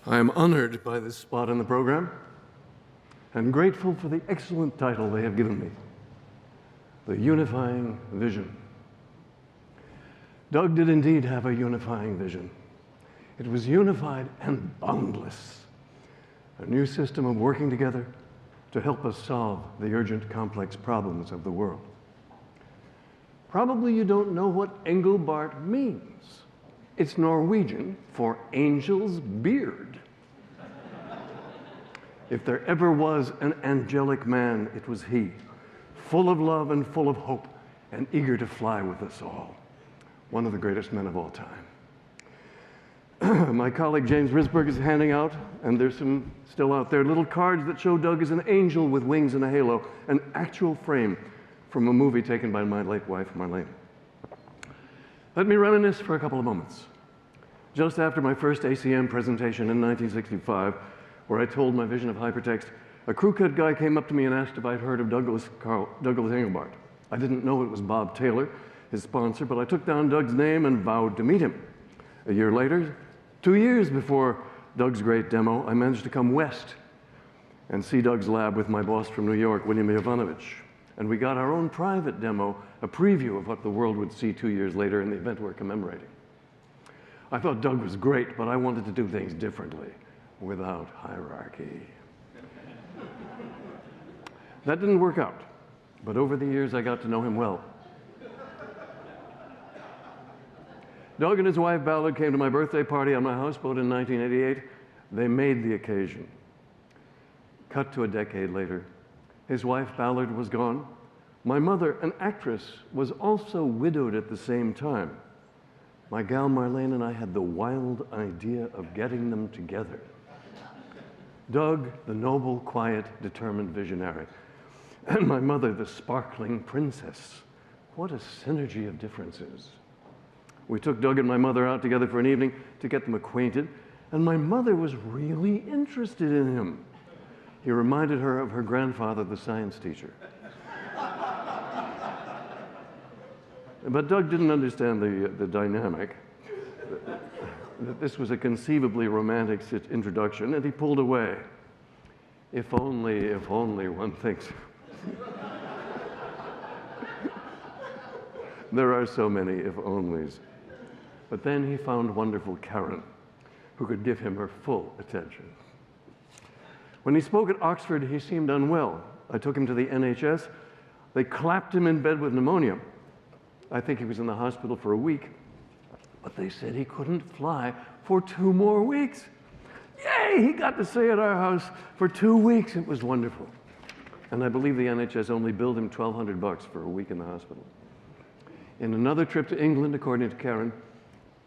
I am honored by this spot in the program and grateful for the excellent title they have given me, The Unifying Vision. Doug did indeed have a unifying vision. It was unified and boundless, a new system of working together to help us solve the urgent, complex problems of the world. Probably you don't know what Engelbart means. It's Norwegian for angel's beard. If there ever was an angelic man, it was he, full of love and full of hope and eager to fly with us all. One of the greatest men of all time. My colleague James Risberg is handing out, and there's some still out there, little cards that show Doug as an angel with wings and a halo, an actual frame from a movie taken by my late wife, Marlene. Let me reminisce for a couple of moments. Just after my first ACM presentation in 1965, where I told my vision of hypertext, a crew cut guy came up to me and asked if I'd heard of Douglas Engelbart. I didn't know it was Bob Taylor, his sponsor, but I took down Doug's name and vowed to meet him. A year later, 2 years before Doug's great demo, I managed to come west and see Doug's lab with my boss from New York, William Jovanovich. And we got our own private demo, a preview of what the world would see 2 years later in the event we're commemorating. I thought Doug was great, but I wanted to do things differently, without hierarchy. That didn't work out, but over the years I got to know him well. Doug and his wife Ballard came to my birthday party on my houseboat in 1988. They made the occasion. Cut to a decade later. His wife Ballard was gone. My mother, an actress, was also widowed at the same time. My gal Marlene and I had the wild idea of getting them together. Doug, the noble, quiet, determined visionary, and my mother, the sparkling princess. What a synergy of differences. We took Doug and my mother out together for an evening to get them acquainted, and my mother was really interested in him. He reminded her of her grandfather, the science teacher. But Doug didn't understand the dynamic, that this was a conceivably romantic introduction, and he pulled away. If only, one thinks. There are so many if-onlys. But then he found wonderful Karen, who could give him her full attention. When he spoke at Oxford, he seemed unwell. I took him to the NHS. They clapped him in bed with pneumonia. I think he was in the hospital for a week, but they said he couldn't fly for 2 more weeks. Yay, he got to stay at our house for 2 weeks. It was wonderful. And I believe the NHS only billed him $1,200 for a week in the hospital. In another trip to England, according to Karen,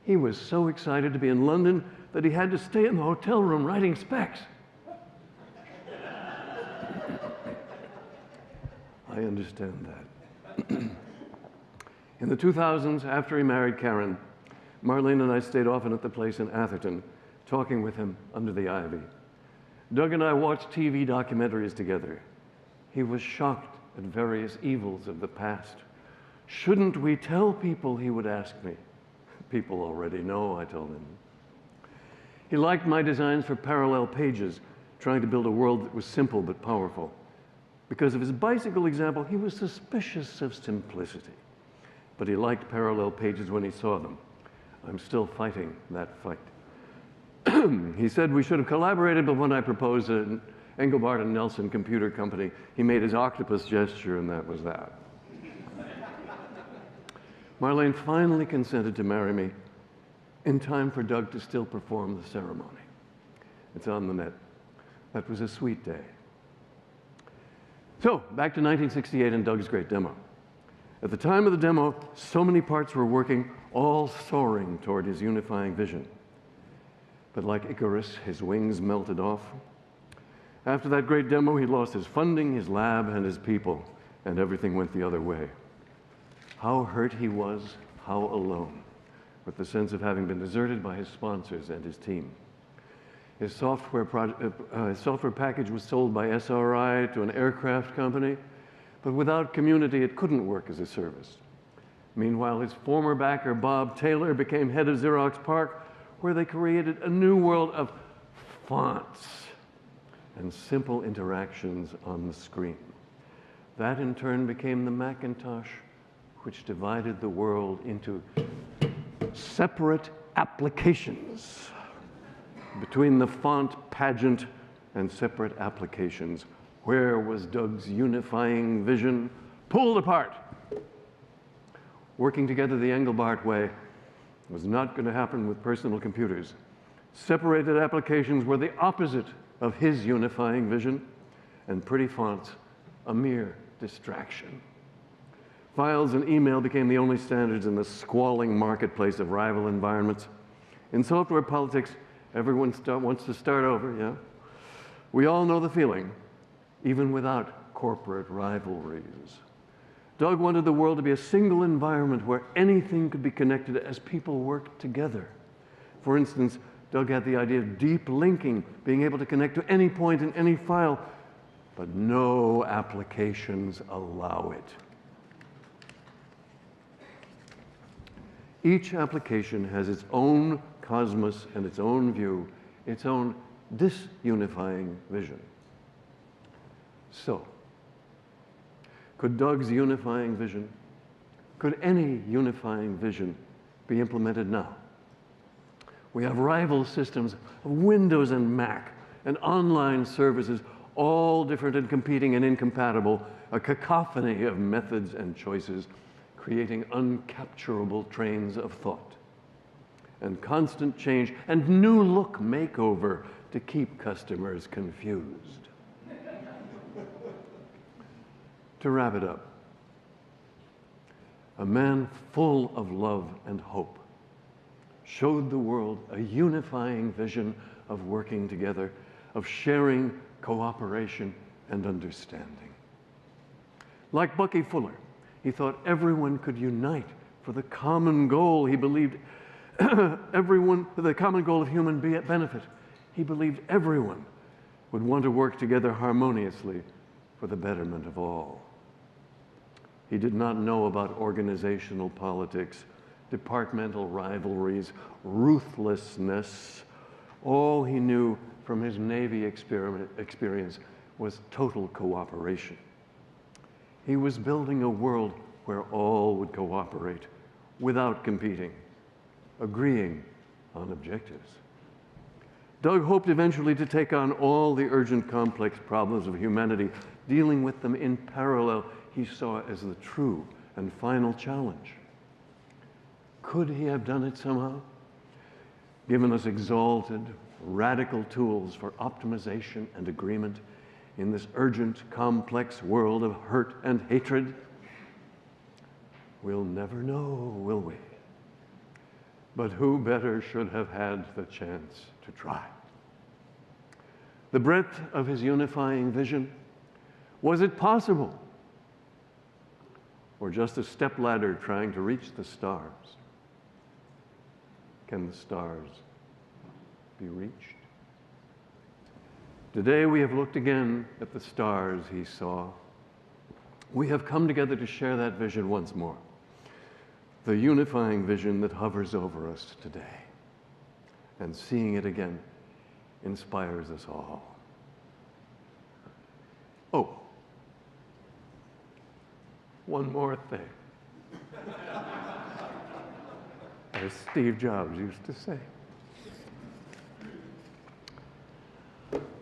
he was so excited to be in London that he had to stay in the hotel room writing specs. I understand that. In the 2000s, after he married Karen, Marlene and I stayed often at the place in Atherton, talking with him under the ivy. Doug and I watched TV documentaries together. He was shocked at various evils of the past. Shouldn't we tell people, he would ask me. People already know, I told him. He liked my designs for parallel pages, trying to build a world that was simple but powerful. Because of his bicycle example, he was suspicious of simplicity. But he liked parallel pages when he saw them. I'm still fighting that fight. He said we should have collaborated, but when I proposed an Engelbart and Nelson Computer Company, he made his octopus gesture, and that was that. Marlene finally consented to marry me in time for Doug to still perform the ceremony. It's on the net. That was a sweet day. So, back to 1968 and Doug's great demo. At the time of the demo, so many parts were working, all soaring toward his unifying vision. But like Icarus, his wings melted off. After that great demo, he lost his funding, his lab, and his people, and everything went the other way. How hurt he was, how alone, with the sense of having been deserted by his sponsors and his team. His software package was sold by SRI to an aircraft company, but without community, it couldn't work as a service. Meanwhile, his former backer, Bob Taylor, became head of Xerox PARC, where they created a new world of fonts and simple interactions on the screen. That in turn became the Macintosh, which divided the world into separate applications. Between the font pageant and separate applications, where was Doug's unifying vision? Pulled apart. Working together the Engelbart way was not going to happen with personal computers. Separated applications were the opposite of his unifying vision, and pretty fonts a mere distraction. Files and email became the only standards in the squalling marketplace of rival environments. In software politics, everyone wants to start over, yeah? We all know the feeling, even without corporate rivalries. Doug wanted the world to be a single environment where anything could be connected as people worked together. For instance, Doug had the idea of deep linking, being able to connect to any point in any file, but no applications allow it. Each application has its own cosmos and its own view, its own disunifying vision. So, could Doug's unifying vision, could any unifying vision be implemented now? We have rival systems of Windows and Mac and online services, all different and competing and incompatible, a cacophony of methods and choices, creating uncapturable trains of thought, and constant change and new look makeover to keep customers confused. To wrap it up, a man full of love and hope showed the world a unifying vision of working together, of sharing, cooperation, and understanding. Like Bucky Fuller, he thought everyone could unite for the common goal. He believed the common goal of human benefit. He believed everyone would want to work together harmoniously for the betterment of all. He did not know about organizational politics, departmental rivalries, ruthlessness. All he knew from his Navy experience was total cooperation. He was building a world where all would cooperate without competing, agreeing on objectives. Doug hoped eventually to take on all the urgent, complex problems of humanity, dealing with them in parallel. He saw as the true and final challenge. Could he have done it somehow? Given us exalted, radical tools for optimization and agreement in this urgent, complex world of hurt and hatred? We'll never know, will we? But who better should have had the chance to try? The breadth of his unifying vision, was it possible? Or just a stepladder trying to reach the stars? Can the stars be reached? Today we have looked again at the stars he saw. We have come together to share that vision once more. The unifying vision that hovers over us today. And seeing it again inspires us all. Oh, one more thing. As Steve Jobs used to say.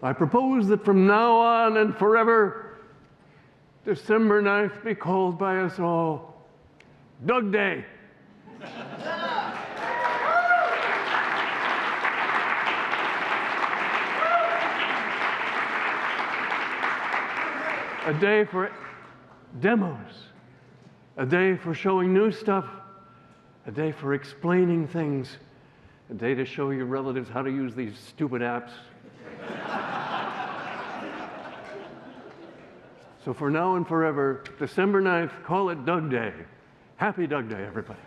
I propose that from now on and forever, December 9th be called by us all DougDay. A day for demos, a day for showing new stuff, a day for explaining things, a day to show your relatives how to use these stupid apps. So for now and forever, December 9th, call it DougDay. Happy DougDay, everybody.